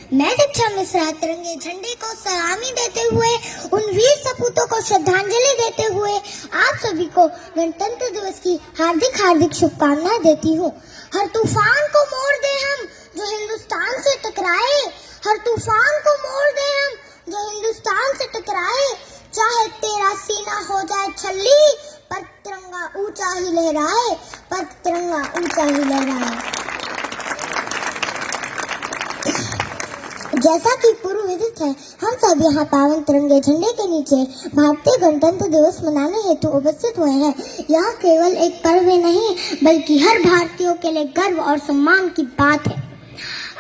मैं दीक्षा मिश्रा तिरंगे झंडे को सलामी देते हुए उन वीर सपूतों को श्रद्धांजलि देते हुए आप सभी को गणतंत्र दिवस की हार्दिक हार्दिक शुभकामनाएं देती हूँ। हर तूफान को मोड़ दे हम जो हिंदुस्तान से टकराए, हर तूफान को मोड़ दे हम जो हिंदुस्तान से टकराए, चाहे तेरा सीना हो जाए छल्ली पर तिरंगा ऊंचा ही लहराए, पर तिरंगा ऊंचा ही लहराए। जैसा कि पूर्व विदित है, हम सब यहाँ पावन तिरंगे झंडे के नीचे भारतीय गणतंत्र दिवस मनाने हेतु उपस्थित हुए हैं। यह केवल एक पर्व नहीं बल्कि हर भारतीयों के लिए गर्व और सम्मान की बात है।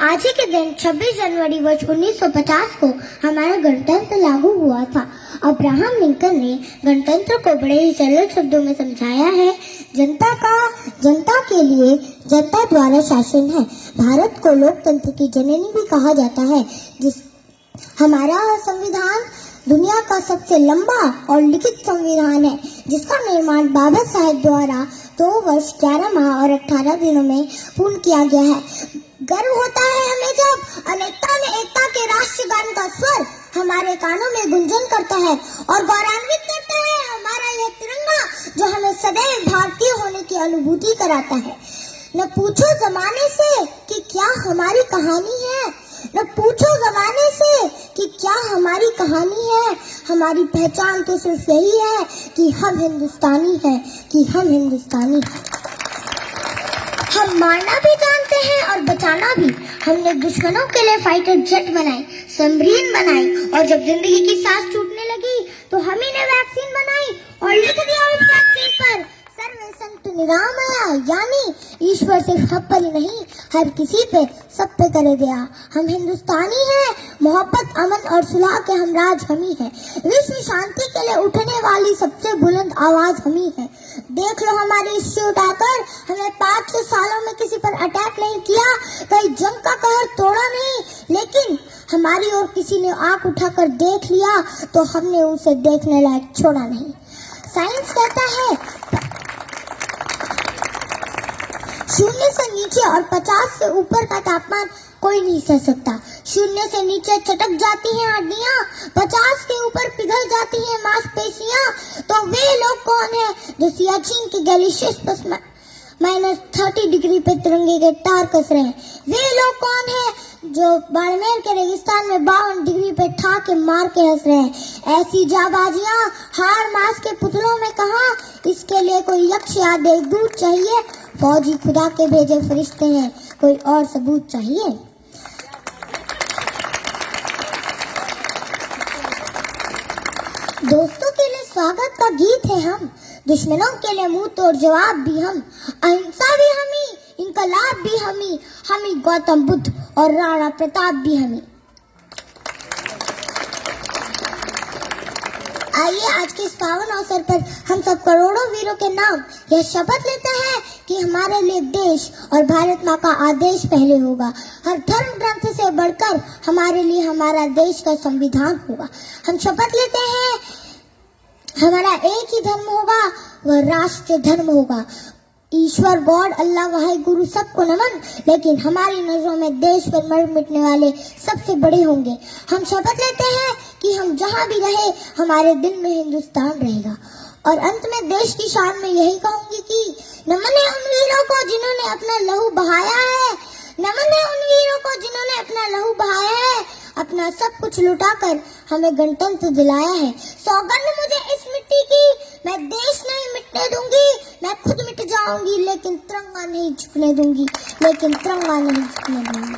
आज ही के दिन 26 जनवरी वर्ष 1950 को हमारा गणतंत्र लागू हुआ था। अब्राहम लिंकन ने गणतंत्र को बड़े ही सरल शब्दों में समझाया है, जनता के लिए जनता द्वारा शासन है। भारत को लोकतंत्र की जननी भी कहा जाता है। हमारा संविधान दुनिया का सबसे लंबा और लिखित संविधान है, जिसका निर्माण बाबा साहेब द्वारा 2 वर्ष 11 माह और 18 दिनों में पूर्ण किया गया है। गर्व होता है हमें जब अनेकता में एकता के राष्ट्रगान का स्वर हमारे कानों में गुंजन करता है और गौरवान्वित करता है हमारा यह तिरंगा, जो हमें सदैव भारतीय होने की अनुभूति कराता है। न पूछो जमाने से कि क्या हमारी कहानी है, न पूछो जमाने से कि क्या हमारी कहानी है। हमारी पहचान तो सिर्फ यही है कि हम हिंदुस्तानी हैं, कि हम हिंदुस्तानी हैं। हम मारना भी जानते हैं और बचाना भी। हमने दुश्मनों के लिए फाइटर जेट बनाए, सबमरीन बनाई, और जब जिंदगी की सांस छूटने लगी तो हम ही ने वैक्सीन बनाई और लिख दिया उस वैक्सीन पर सर्वे संत निरामया, यानी ईश्वर सिर्फ हम पर ही नहीं हर किसी पे, सब पे करे दया। हम हिंदुस्तानी हैं, मोहब्बत अमन और सुलह के हमराज हम ही हैं। विश्व शांति के लिए उठने वाली सबसे बुलंद आवाज हम ही है। देख लो हमारी हिस्ट्री उठाकर, हमने 500 सालों में किसी पर अटैक नहीं किया, कहीं जंग का कहर तोड़ा नहीं, लेकिन हमारी ओर किसी ने आंख उठाकर देख लिया तो हमने उसे देखने लायक छोड़ा नहीं। साइंस कहता है 0 से नीचे और 50 से ऊपर का तापमान कोई नहीं सह सकता। 0 से नीचे चटक जाती हैं हड्डियां, 50 के ऊपर पिघल जाती हैं मांसपेशियां। तो वे लोग कौन हैं जो सियाचिन के ग्लेशियर्स पर -30 डिग्री पे तिरंगे के तार कस रहे हैं? वे लोग कौन हैं जो बाड़मेर के रेगिस्तान में 52 डिग्री पे ठा के मार के हंस रहे हैं? ऐसी जाबाजियां हार मास के पुतलों में कहां? इसके लिए कोई यक्ष या देवदूत चाहिए? फौजी खुदा के भेजे फरिश्ते हैं, कोई और सबूत चाहिए? दोस्तों के लिए स्वागत का गीत है हम, दुश्मनों के लिए मुंह तोड़ जवाब भी हम, अहिंसा भी हमी, इनकलाब भी हमी गौतम बुद्ध और राणा प्रताप भी हमी। आइए आज के इस पावन अवसर पर हम सब करोड़ों वीरों के नाम यह शपथ लेते हैं कि हमारे लिए देश और भारत माँ का आदेश पहले होगा। हर धर्म ग्रंथ से बढ़कर हमारे लिए हमारा देश का संविधान होगा। हम शपथ लेते हैं हमारा एक ही धर्म होगा, वह राष्ट्रीय धर्म होगा। ईश्वर गॉड अल्लाह वाहे गुरु सबको नमन, लेकिन हमारी नजरों में देश पर मर मिटने वाले सबसे बड़े होंगे। हम शपथ लेते हैं कि हम जहां भी रहे हमारे दिल में हिंदुस्तान रहेगा। और अंत में देश की शान में यही कहूंगी कि नमन है उन वीरों को जिन्होंने अपना लहू बहाया है, नमन है उन वीरों को जिन्होंने अपना लहू बहाया है, अपना सब कुछ लुटाकर हमें गणतंत्र दिलाया है। सौगंध मुझे इस मिट्टी की, मैं देश नहीं मिटने दूंगी, मैं खुद मिट जाऊंगी लेकिन तिरंगा नहीं झुकने दूंगी, लेकिन तिरंगा नहीं झुकने दूंगी।